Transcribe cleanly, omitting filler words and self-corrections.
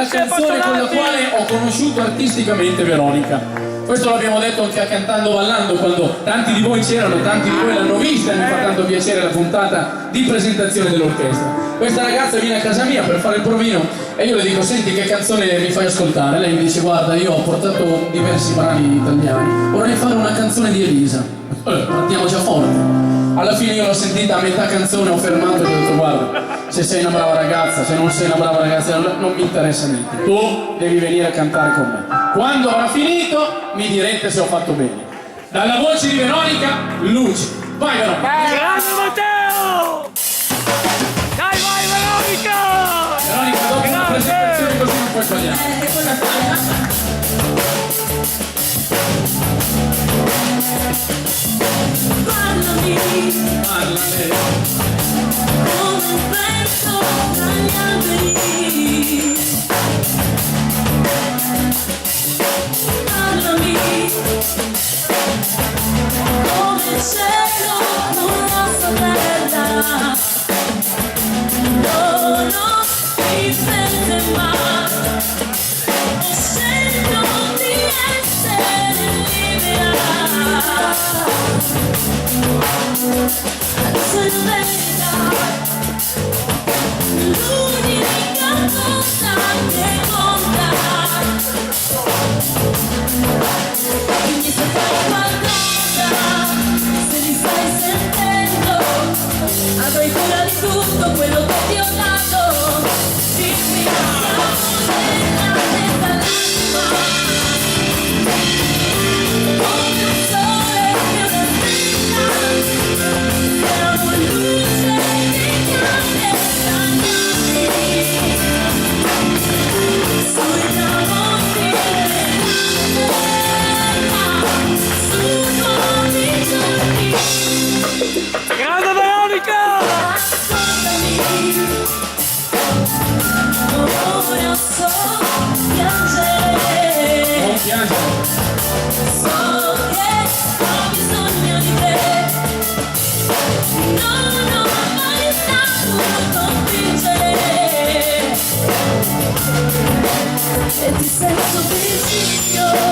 la canzone con la quale ho conosciuto artisticamente Veronica. Questo l'abbiamo detto anche a Cantando Ballando, quando tanti di voi c'erano, tanti di voi l'hanno vista e mi fa tanto piacere la puntata di presentazione dell'orchestra. Questa ragazza viene a casa mia per fare il provino e io le dico: senti, che canzone mi fai ascoltare? Lei mi dice: guarda, io ho portato diversi brani italiani, vorrei fare una canzone di Elisa. Partiamo già forte. Alla fine io l'ho sentita a metà canzone, ho fermato e ho detto: guarda, se sei una brava ragazza, se non sei una brava ragazza, non mi interessa niente, tu devi venire a cantare con me. Quando avrà finito mi direte se ho fatto bene. Dalla voce di Veronica, luce. Vai Veronica! Grande Matteo! Dai, vai Veronica! Veronica, dopo una presentazione così non puoi sbagliare. Parlami, Parlane. come un vento tra gli alberi. Parlami, come il cielo sulla sua terra. No, non mi sente mai, e sento di essere libera. Adesso è verità, l'unica cosa che conta. Quindi se fai qualcosa, se mi stai sentendo, avrai cura di tutto quello che ti ho dato. Dimmi, siamo nella stessa l'acqua, come un sole e una stella. Siamo luce che cade dagli occhi, sui tramonti della terra, su nuovi giorni. Grande Veronica! Ascoltami, ora so piangere, Non piangere. so che ho bisogno di te. Non ho mai saputo convincere, e ti sento vicino.